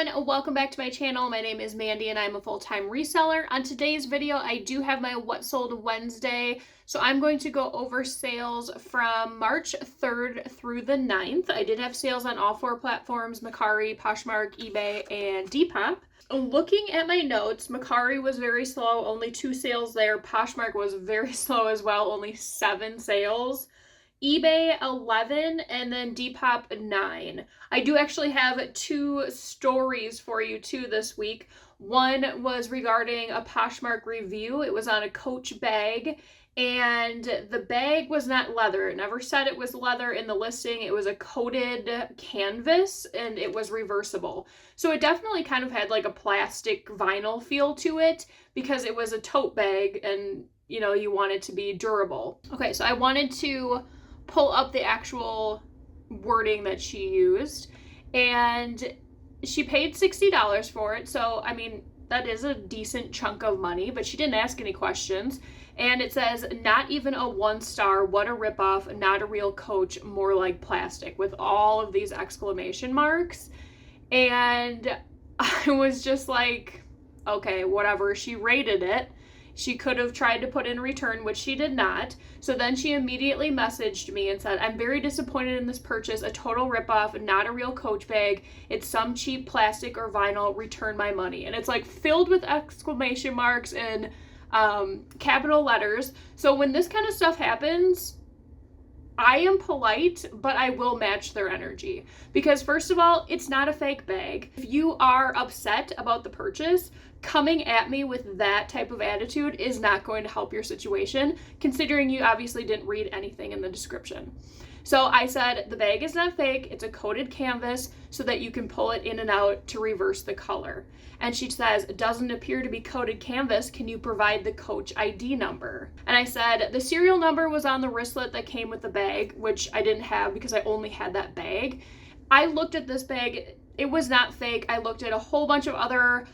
everyone, welcome back to my channel. My name is Mandy and I'm a full-time reseller. On today's video, I do have my What Sold Wednesday. So I'm going to go over sales from March 3rd through the 9th. I did have sales on all four platforms: Mercari, Poshmark, eBay, and Depop. Looking at my notes, Mercari was very slow, only 2 sales there. Poshmark was very slow as well, only 7 sales. eBay 11, and then Depop 9. I do actually have 2 stories for you too this week. One was regarding a Poshmark review. It was on a Coach bag, and the bag was not leather. It never said it was leather in the listing. It was a coated canvas, and it was reversible. So it definitely kind of had like a plastic vinyl feel to it because it was a tote bag, and you know, you want it to be durable. Okay, so I wanted to pull up the actual wording that she used, and she paid $60 for it. So I mean, that is a decent chunk of money, but she didn't ask any questions. And it says, "Not even a 1-star, what a ripoff, not a real Coach, more like plastic," with all of these exclamation marks. And I was just like, okay, whatever. She rated it. She could have tried to put in a return, which she did not. So then she immediately messaged me and said, "I'm very disappointed in this purchase. A total ripoff, not a real Coach bag. It's some cheap plastic or vinyl. Return my money." And it's like filled with exclamation marks and capital letters. So when this kind of stuff happens, I am polite, but I will match their energy. Because first of all, it's not a fake bag. If you are upset about the purchase, coming at me with that type of attitude is not going to help your situation, considering you obviously didn't read anything in the description. So I said, the bag is not fake. It's a coated canvas so that you can pull it in and out to reverse the color. And she says, "It doesn't appear to be coated canvas. Can you provide the Coach ID number?" And I said, the serial number was on the wristlet that came with the bag, which I didn't have because I only had that bag. I looked at this bag. It was not fake. I looked at a whole bunch of other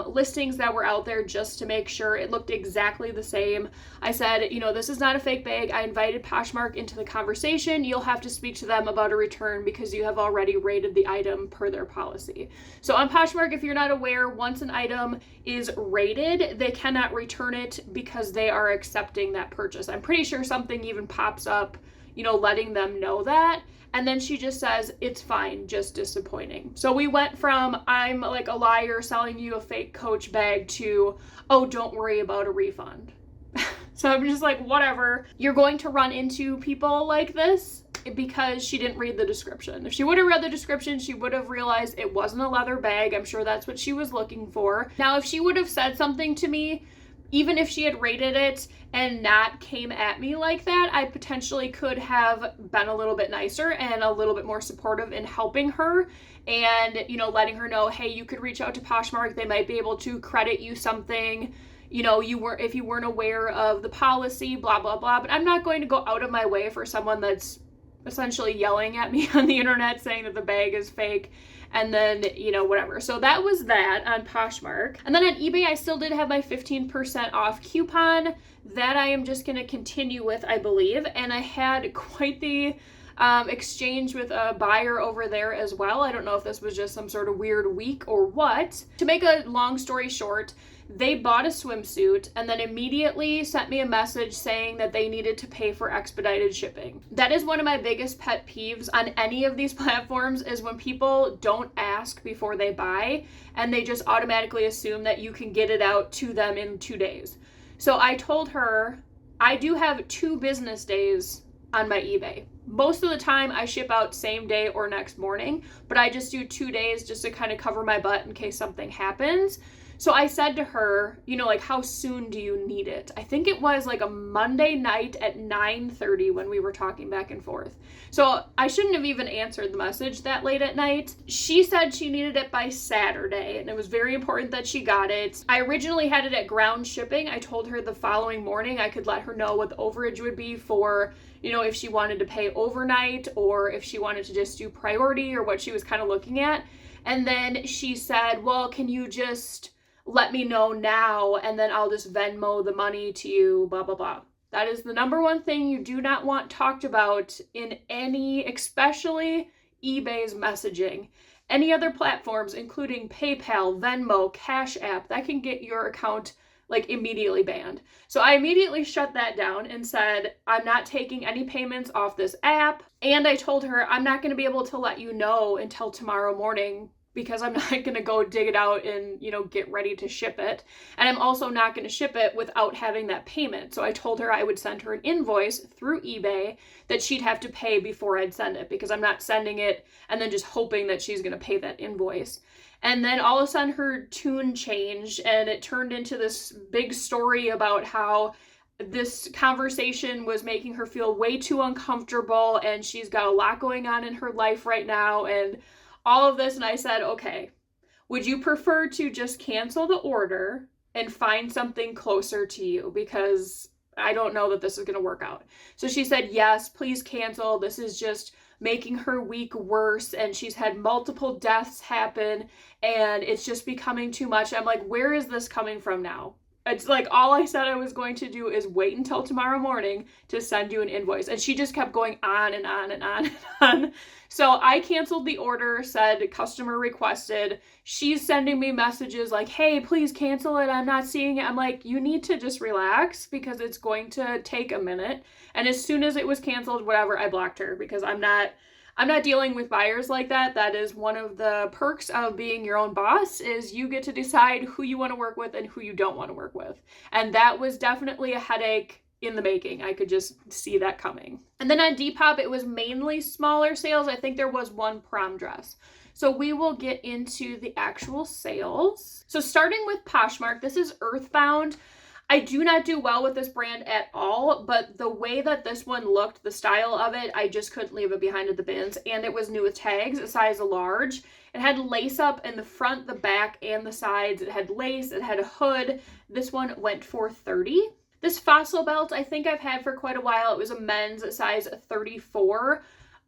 listings that were out there just to make sure it looked exactly the same. I said, you know, this is not a fake bag. I invited Poshmark into the conversation. You'll have to speak to them about a return because you have already rated the item per their policy. So on Poshmark, if you're not aware, once an item is rated, they cannot return it because they are accepting that purchase. I'm pretty sure something even pops up, you know, letting them know that. And then she just says, "It's fine, just disappointing." So we went from, "I'm like a liar selling you a fake Coach bag," to, "Oh, don't worry about a refund." So I'm just like, whatever. You're going to run into people like this because she didn't read the description. If she would have read the description, she would have realized it wasn't a leather bag. I'm sure that's what she was looking for. Now, if she would have said something to me, even if she had rated it and not came at me like that, I potentially could have been a little bit nicer and a little bit more supportive in helping her and, you know, letting her know, hey, you could reach out to Poshmark. They might be able to credit you something. You know, if you weren't aware of the policy, blah, blah, blah. But I'm not going to go out of my way for someone that's essentially yelling at me on the internet saying that the bag is fake. And then, you know, whatever. So that was that on Poshmark. And then on eBay, I still did have my 15% off coupon that I am just going to continue with, I believe. And I had quite the exchange with a buyer over there as well. I don't know if this was just some sort of weird week or what. To make a long story short, they bought a swimsuit and then immediately sent me a message saying that they needed to pay for expedited shipping. That is one of my biggest pet peeves on any of these platforms, is when people don't ask before they buy and they just automatically assume that you can get it out to them in 2 days. So I told her I do have 2 business days on my eBay. Most of the time I ship out same day or next morning, but I just do 2 days just to kind of cover my butt in case something happens. So I said to her, you know, like, how soon do you need it? I think it was like a Monday night at 9:30 when we were talking back and forth. So I shouldn't have even answered the message that late at night. She said she needed it by Saturday, and it was very important that she got it. I originally had it at ground shipping. I told her the following morning I could let her know what the overage would be for, you know, if she wanted to pay overnight or if she wanted to just do priority or what she was kind of looking at. And then she said, "Well, can you just let me know now and then I'll just Venmo the money to you, blah, blah, blah." That is the number one thing you do not want talked about in any, especially eBay's messaging, any other platforms, including PayPal, Venmo, Cash App, that can get your account like immediately banned. So I immediately shut that down and said, I'm not taking any payments off this app. And I told her, I'm not going to be able to let you know until tomorrow morning because I'm not going to go dig it out and, get ready to ship it. And I'm also not going to ship it without having that payment. So I told her I would send her an invoice through eBay that she'd have to pay before I'd send it, because I'm not sending it and then just hoping that she's going to pay that invoice. And then all of a sudden her tune changed and it turned into this big story about how this conversation was making her feel way too uncomfortable and she's got a lot going on in her life right now and all of this. And I said, okay, would you prefer to just cancel the order and find something closer to you? Because I don't know that this is going to work out. So she said, yes, please cancel. This is just making her week worse, and she's had multiple deaths happen and it's just becoming too much. I'm like, where is this coming from now? It's like, all I said I was going to do is wait until tomorrow morning to send you an invoice. And she just kept going on and on and on and on. So I canceled the order, said customer requested. She's sending me messages like, hey, please cancel it. I'm not seeing it. I'm like, you need to just relax because it's going to take a minute. And as soon as it was canceled, whatever, I blocked her because I'm not dealing with buyers like that. That is one of the perks of being your own boss, is you get to decide who you want to work with and who you don't want to work with. And that was definitely a headache in the making. I could just see that coming. And then on Depop, it was mainly smaller sales. I think there was one prom dress. So we will get into the actual sales. So starting with Poshmark, this is Earthbound. I do not do well with this brand at all, but the way that this one looked, the style of it, I just couldn't leave it behind at the bins. And it was new with tags, a size large. It had lace up in the front, the back, and the sides. It had lace, it had a hood. This one went for $30. This fossil belt I think I've had for quite a while. It was a men's size 34.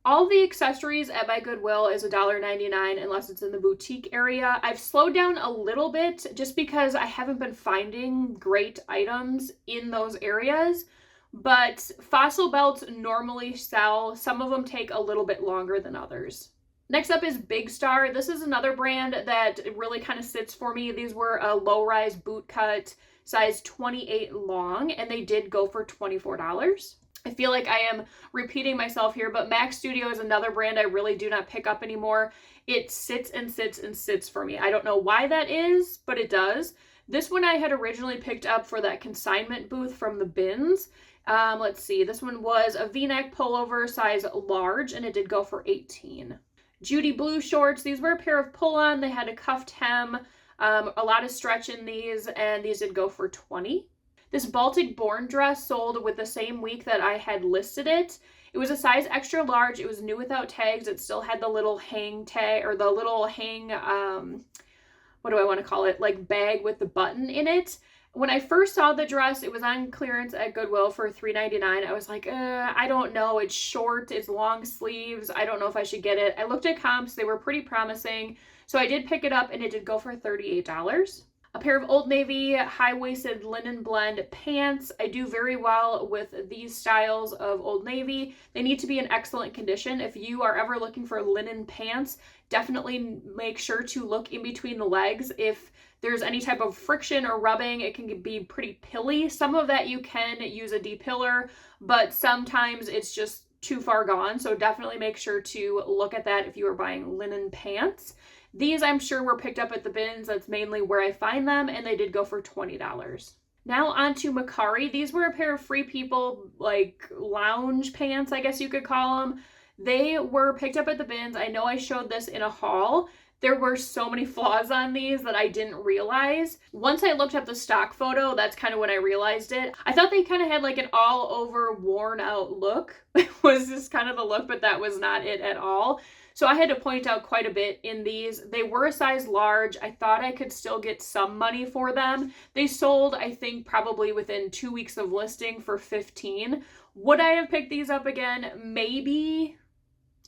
All the accessories at my Goodwill is $1.99 unless it's in the boutique area. I've slowed down a little bit just because I haven't been finding great items in those areas. But fossil belts normally sell. Some of them take a little bit longer than others. Next up is Big Star. This is another brand that really kind of sits for me. These were a low-rise boot cut, size 28 long, and they did go for $24. I feel like I am repeating myself here, but Mac Studio is another brand I really do not pick up anymore. It sits and sits and sits for me. I don't know why that is, but it does. This one I had originally picked up for that consignment booth from the bins. Let's see. This one was a V-neck pullover, size large, and it did go for $18. Judy blue shorts. These were a pair of pull-on. They had a cuffed hem, a lot of stretch in these, and these did go for $20. This Baltic Born dress sold with the same week that I had listed it. It was a size extra large. It was new without tags. It still had the little hang tag, or the little hang, what do I want to call it? Like bag with the button in it. When I first saw the dress, it was on clearance at Goodwill for $3.99. I was like, I don't know. It's short. It's long sleeves. I don't know if I should get it. I looked at comps. They were pretty promising. So I did pick it up and it did go for $38. A pair of Old Navy high-waisted linen blend pants. I do very well with these styles of Old Navy. They need to be in excellent condition. If you are ever looking for linen pants, definitely make sure to look in between the legs. If there's any type of friction or rubbing, it can be pretty pilly. Some of that you can use a depiller, but sometimes it's just too far gone. So definitely make sure to look at that if you are buying linen pants. These I'm sure were picked up at the bins. That's mainly where I find them, and they did go for $20. Now on to Mercari. These were a pair of Free People, like lounge pants, I guess you could call them. They were picked up at the bins. I know I showed this in a haul. There were so many flaws on these that I didn't realize. Once I looked up the stock photo, that's kind of when I realized it. I thought they kind of had like an all over worn out look. It was just kind of the look, but that was not it at all. So I had to point out quite a bit in these. They were a size large. I thought I could still get some money for them. They sold, I think, probably within 2 weeks of listing for $15. Would I have picked these up again? Maybe.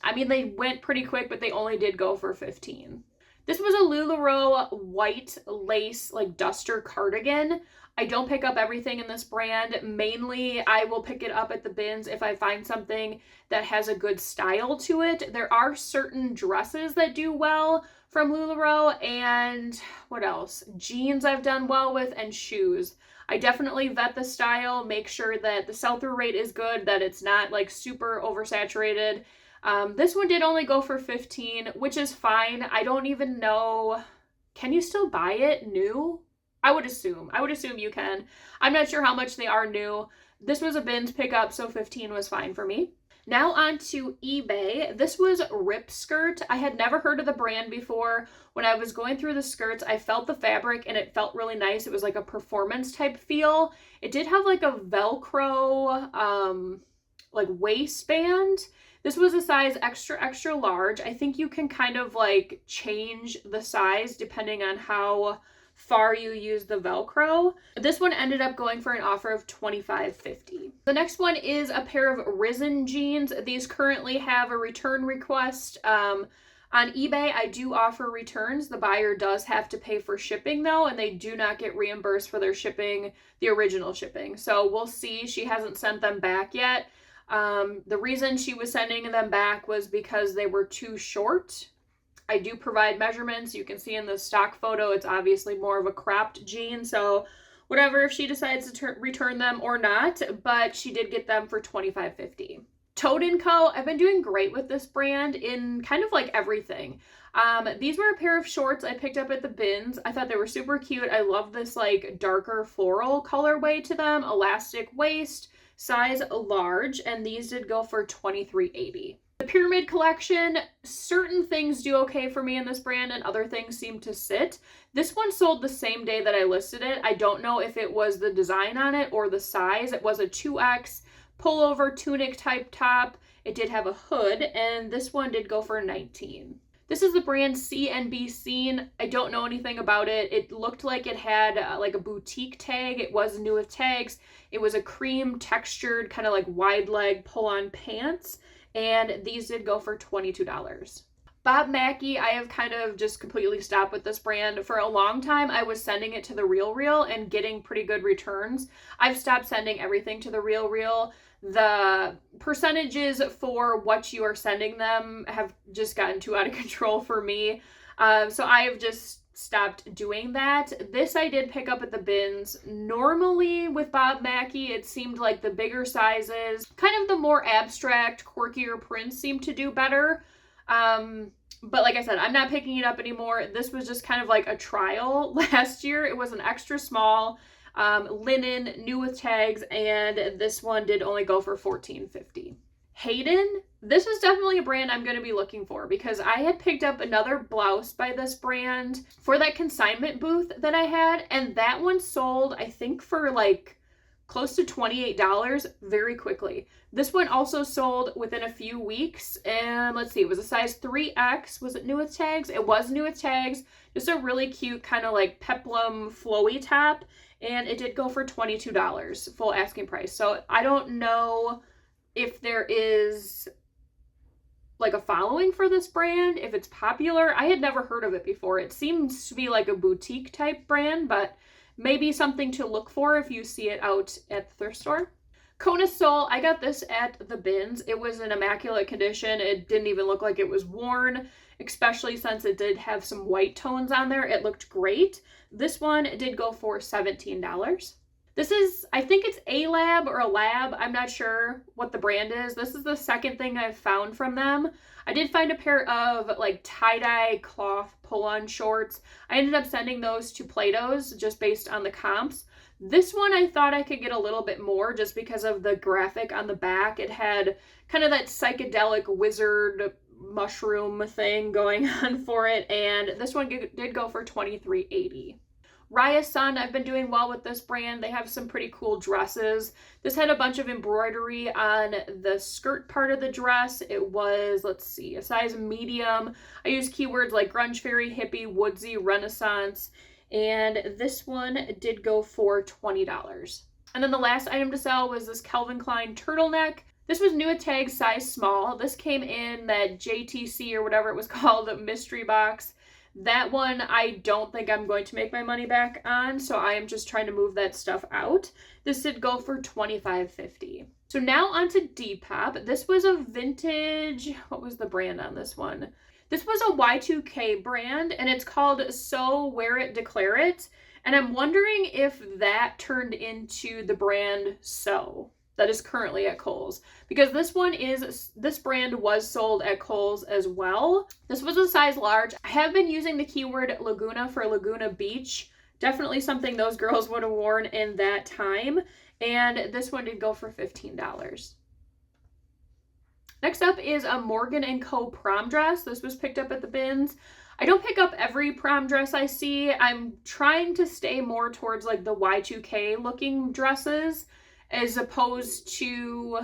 I mean, they went pretty quick, but they only did go for $15. This was a LuLaRoe white lace like duster cardigan. I don't pick up everything in this brand. Mainly, I will pick it up at the bins if I find something that has a good style to it. There are certain dresses that do well from LuLaRoe, and what else? Jeans I've done well with, and shoes. I definitely vet the style, make sure that the sell-through rate is good, that it's not like super oversaturated. This one did only go for $15, which is fine. I don't even know, can you still buy it new? I would assume you can. I'm not sure how much they are new. This was a bins pickup, so 15 was fine for me. Now on to eBay. This was Rip Skirt. I had never heard of the brand before. When I was going through the skirts, I felt the fabric and it felt really nice. It was like a performance type feel. It did have like a Velcro like waistband. This was a size extra, extra large. I think you can kind of like change the size depending on how far you use the Velcro. This one ended up going for an offer of $25.50. The next one is a pair of Risen jeans. These currently have a return request. On eBay, I do offer returns. The buyer does have to pay for shipping though, and they do not get reimbursed for their shipping, the original shipping. So we'll see. She hasn't sent them back yet. The reason she was sending them back was because they were too short. I do provide measurements. You can see in the stock photo, it's obviously more of a cropped jean. So whatever, if she decides to return them or not, but she did get them for $25.50. Toad & Co. I've been doing great with this brand in kind of like everything. These were a pair of shorts I picked up at the bins. I thought they were super cute. I love this like darker floral colorway to them, elastic waist, size large, and these did go for $23.80. The Pyramid collection, certain things do okay for me in this brand and other things seem to sit. This one sold the same day that I listed it. I don't know if it was the design on it or the size. It was a 2X pullover tunic type top. It did have a hood, and this one did go for $19. This is the brand C&B Scene. I don't know anything about it. It looked like it had like a boutique tag. It was new with tags. It was a cream textured kind of like wide leg pull-on pants. And these did go for $22. Bob Mackie, I have kind of just completely stopped with this brand. For a long time, I was sending it to the RealReal and getting pretty good returns. I've stopped sending everything to the RealReal. The percentages for what you are sending them have just gotten too out of control for me. So I have just stopped doing that. This I did pick up at the bins. Normally with Bob Mackie, it seemed like the bigger sizes, kind of the more abstract, quirkier prints seemed to do better. But like I said, I'm not picking it up anymore. This was just kind of like a trial last year. It was an extra small, linen, new with tags, and this one did only go for $14.50. Hayden, this is definitely a brand I'm going to be looking for because I had picked up another blouse by this brand for that consignment booth that I had, and that one sold, I think, for like close to $28 very quickly. This one also sold within a few weeks, and let's see, it was a size 3X. Was it new with tags? It was new with tags. Just a really cute kind of like peplum flowy top, and it did go for $22, full asking price. So I don't know if there is like a following for this brand, if it's popular. I had never heard of it before. It seems to be like a boutique type brand, but maybe something to look for if you see it out at the thrift store. Kona Soul, I got this at the bins. It was in immaculate condition. It didn't even look like it was worn, especially since it did have some white tones on there. It looked great. This one did go for $17. This is, I think it's a lab or a lab. I'm not sure what the brand is. This is the second thing I've found from them. I did find a pair of like tie-dye cloth pull-on shorts. I ended up sending those to Plato's just based on the comps. This one I thought I could get a little bit more just because of the graphic on the back. It had kind of that psychedelic wizard mushroom thing going on for it, and this one did go for $23.80. Raya Sun, I've been doing well with this brand. They have some pretty cool dresses. This had a bunch of embroidery on the skirt part of the dress. It was, let's see, a size medium. I used keywords like grunge fairy, hippie, woodsy, renaissance, and this one did go for $20. And then the last item to sell was this Calvin Klein turtleneck. This was new at tag, size small. This came in that JTC or whatever it was called, mystery box. That one I don't think I'm going to make my money back on, so I am just trying to move that stuff out. This did go for $25.50. So now onto Depop. This was a vintage, what was the brand on this one? This was a Y2K brand, and it's called So Wear It, Declare It. And I'm wondering if that turned into the brand So that is currently at Kohl's, because this brand was sold at Kohl's as well. This was a size large. I have been using the keyword Laguna for Laguna Beach. Definitely something those girls would have worn in that time. And this one did go for $15. Next up is a Morgan & Co. prom dress. This was picked up at the bins. I don't pick up every prom dress I see. I'm trying to stay more towards like the Y2K looking dresses as opposed to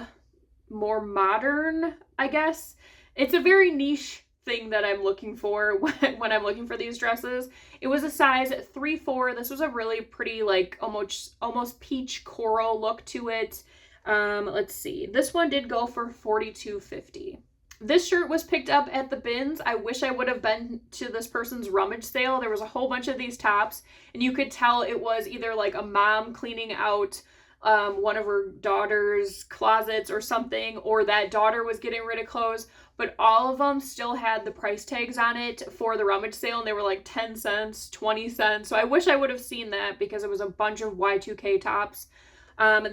more modern, I guess. It's a very niche thing that I'm looking for when I'm looking for these dresses. It was a size 3-4. This was a really pretty, like almost peach coral look to it. Let's see. This one did go for $42.50. This shirt was picked up at the bins. I wish I would have been to this person's rummage sale. There was a whole bunch of these tops, and you could tell it was either like a mom cleaning out one of her daughter's closets or something, or that daughter was getting rid of clothes, but all of them still had the price tags on it for the rummage sale, and they were like 10 cents, 20 cents. So I wish I would have seen that because it was a bunch of Y2K tops.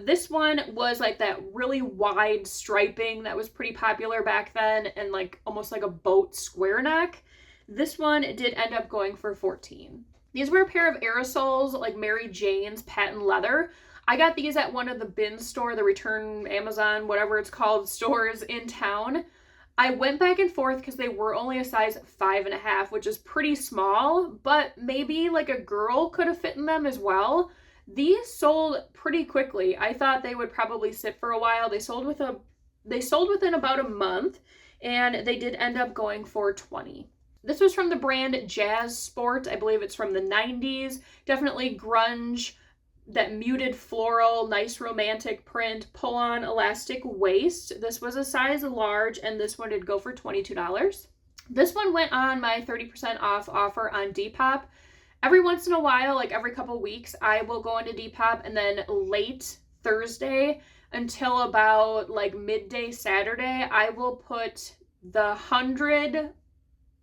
This one was like that really wide striping that was pretty popular back then, and like almost like a boat square neck. This one did end up going for $14. These were a pair of aerosols, like Mary Jane's patent leather. I got these at one of the bin store, the return Amazon, whatever it's called, stores in town. I went back and forth because they were only a size 5.5, which is pretty small, but maybe like a girl could have fit in them as well. These sold pretty quickly. I thought they would probably sit for a while. They sold within about a month, and they did end up going for $20. This was from the brand Jazz Sport. I believe it's from the 90s. Definitely grunge, that muted floral, nice romantic print, pull-on elastic waist. This was a size large, and this one did go for $22. This one went on my 30% off offer on Depop. Every once in a while, like every couple weeks, I will go into Depop, and then late Thursday until about like midday Saturday, I will put the 100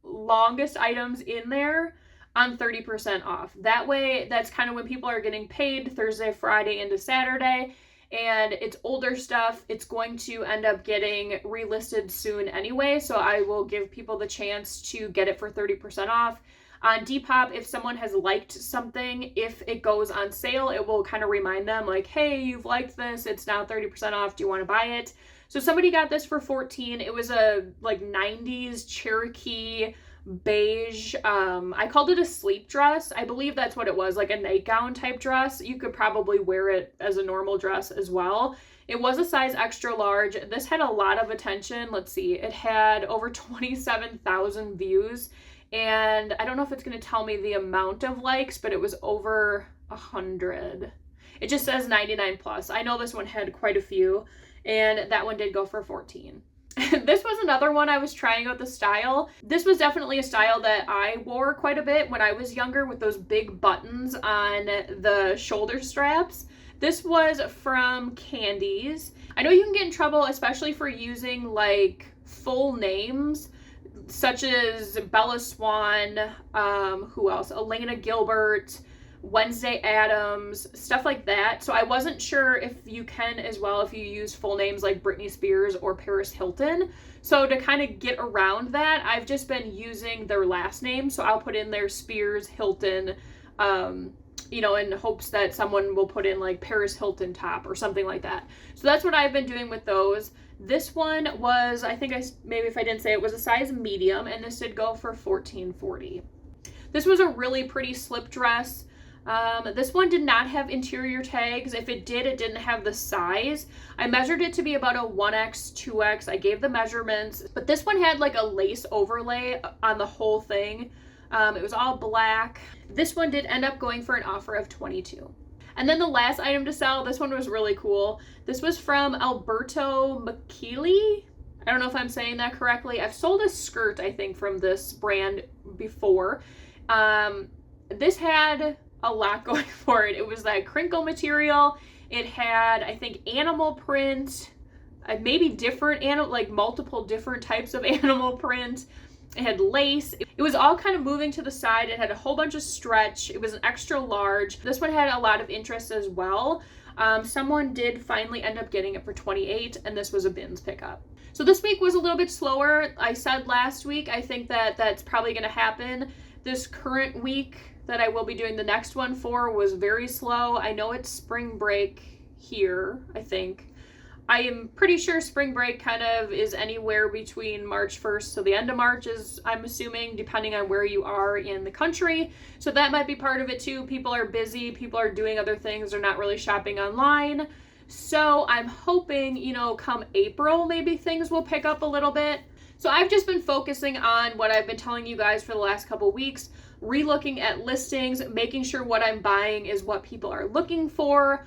longest items in there on 30% off. That way, that's kind of when people are getting paid Thursday, Friday into Saturday, and it's older stuff. It's going to end up getting relisted soon anyway, so I will give people the chance to get it for 30% off. On Depop, if someone has liked something, if it goes on sale, it will kind of remind them like, hey, you've liked this, it's now 30% off, do you want to buy it? So somebody got this for $14. It was a like 90s Cherokee beige, I called it a sleep dress. I believe that's what it was, like a nightgown type dress. You could probably wear it as a normal dress as well. It was a size extra large. This had a lot of attention. Let's see, it had over 27,000 views. And I don't know if it's going to tell me the amount of likes, but it was over 100. It just says 99 plus. I know this one had quite a few, and that one did go for $14. This was another one I was trying out the style. This was definitely a style that I wore quite a bit when I was younger, with those big buttons on the shoulder straps. This was from Candies. I know you can get in trouble, especially for using like full names, such as Bella Swan, who else? Elena Gilbert, Wednesday Addams, stuff like that. So I wasn't sure if you can as well if you use full names like Britney Spears or Paris Hilton. So to kind of get around that, I've just been using their last name. So I'll put in their Spears, Hilton, you know, in hopes that someone will put in like Paris Hilton top or something like that. So that's what I've been doing with those. This one was, I think maybe if I didn't say it, was a size medium, and this did go for $14.40. This was a really pretty slip dress. This one did not have interior tags. If it did, it didn't have the size. I measured it to be about a 1X, 2X. I gave the measurements, but this one had like a lace overlay on the whole thing. It was all black. This one did end up going for an offer of $22. And then the last item to sell, this one was really cool. This was from Alberto McKeely. I don't know if I'm saying that correctly. I've sold a skirt, I think, from this brand before. This had a lot going for it. It was that crinkle material. It had, I think, animal print, maybe different animal, like multiple different types of animal print. It had lace. It was all kind of moving to the side. It had a whole bunch of stretch. It was an extra large. This one had a lot of interest as well. Someone did finally end up getting it for $28, and this was a bins pickup. So this week was a little bit slower. I said last week, I think that that's probably going to happen. This current week that I will be doing the next one for was very slow. I know it's spring break here, I think. I am pretty sure spring break kind of is anywhere between March 1st, so the end of March is, I'm assuming, depending on where you are in the country. So that might be part of it too. People are busy, people are doing other things, they're not really shopping online. So I'm hoping, you know, come April, maybe things will pick up a little bit. So I've just been focusing on what I've been telling you guys for the last couple weeks, relooking at listings, making sure what I'm buying is what people are looking for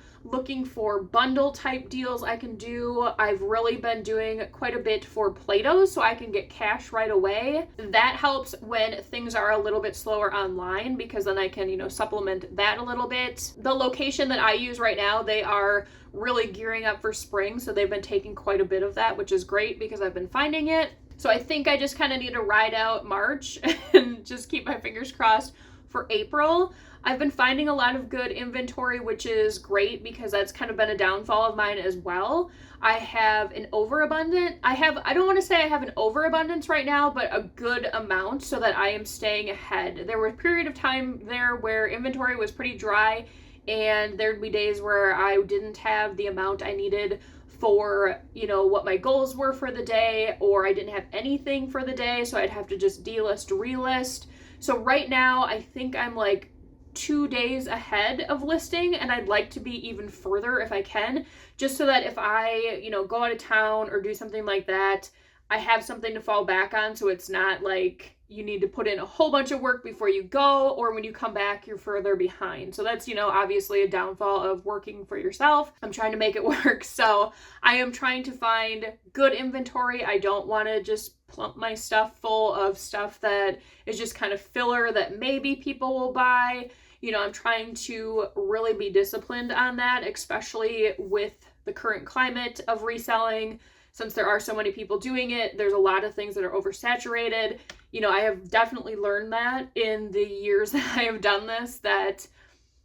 bundle type deals I can do. I've really been doing quite a bit for Play-Dohs so I can get cash right away. That helps when things are a little bit slower online because then I can, you know, supplement that a little bit. The location that I use right now, they are really gearing up for spring, so they've been taking quite a bit of that, which is great because I've been finding it. So I think I just kind of need to ride out March and just keep my fingers crossed for April. I've been finding a lot of good inventory, which is great because that's kind of been a downfall of mine as well. I have an overabundant. I don't want to say I have an overabundance right now, but a good amount so that I am staying ahead. There were a period of time there where inventory was pretty dry and there'd be days where I didn't have the amount I needed for, you know, what my goals were for the day, or I didn't have anything for the day, so I'd have to just delist, relist. So right now, I think I'm like 2 days ahead of listing, and I'd like to be even further if I can, just so that if I, you know, go out of town or do something like that, I have something to fall back on, so it's not like you need to put in a whole bunch of work before you go, or when you come back, you're further behind. So that's, you know, obviously a downfall of working for yourself. I'm trying to make it work. So I am trying to find good inventory. I don't want to just plump my stuff full of stuff that is just kind of filler that maybe people will buy. You know, I'm trying to really be disciplined on that, especially with the current climate of reselling. Since there are so many people doing it, there's a lot of things that are oversaturated. You know, I have definitely learned that in the years that I have done this, that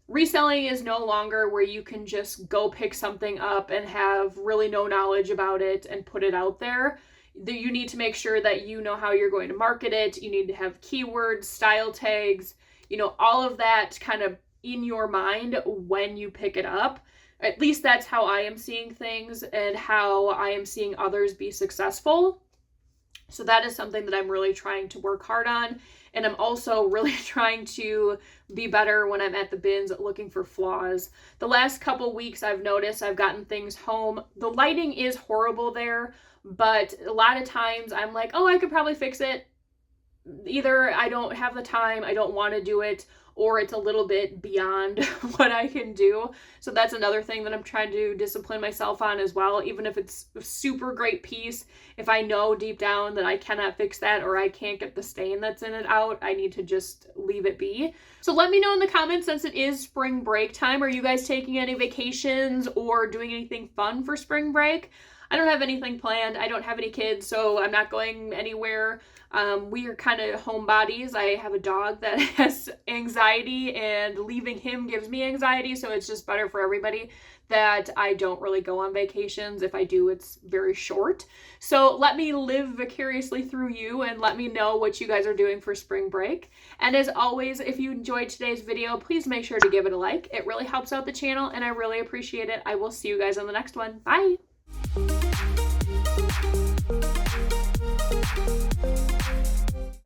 reselling is no longer where you can just go pick something up and have really no knowledge about it and put it out there. You need to make sure that you know how you're going to market it. You need to have keywords, style tags, you know, all of that kind of in your mind when you pick it up. At least that's how I am seeing things and how I am seeing others be successful. So that is something that I'm really trying to work hard on. And I'm also really trying to be better when I'm at the bins looking for flaws. The last couple weeks I've noticed I've gotten things home. The lighting is horrible there, but a lot of times I'm like, oh, I could probably fix it. Either I don't have the time, I don't want to do it, or it's a little bit beyond what I can do. So that's another thing that I'm trying to discipline myself on as well. Even if it's a super great piece, if I know deep down that I cannot fix that or I can't get the stain that's in it out, I need to just leave it be. So let me know in the comments, since it is spring break time, are you guys taking any vacations or doing anything fun for spring break? I don't have anything planned. I don't have any kids, so I'm not going anywhere. We are kind of homebodies. I have a dog that has anxiety, and leaving him gives me anxiety, so it's just better for everybody that I don't really go on vacations. If I do, it's very short. So let me live vicariously through you and let me know what you guys are doing for spring break. And as always, if you enjoyed today's video, please make sure to give it a like. It really helps out the channel, and I really appreciate it. I will see you guys on the next one. Bye!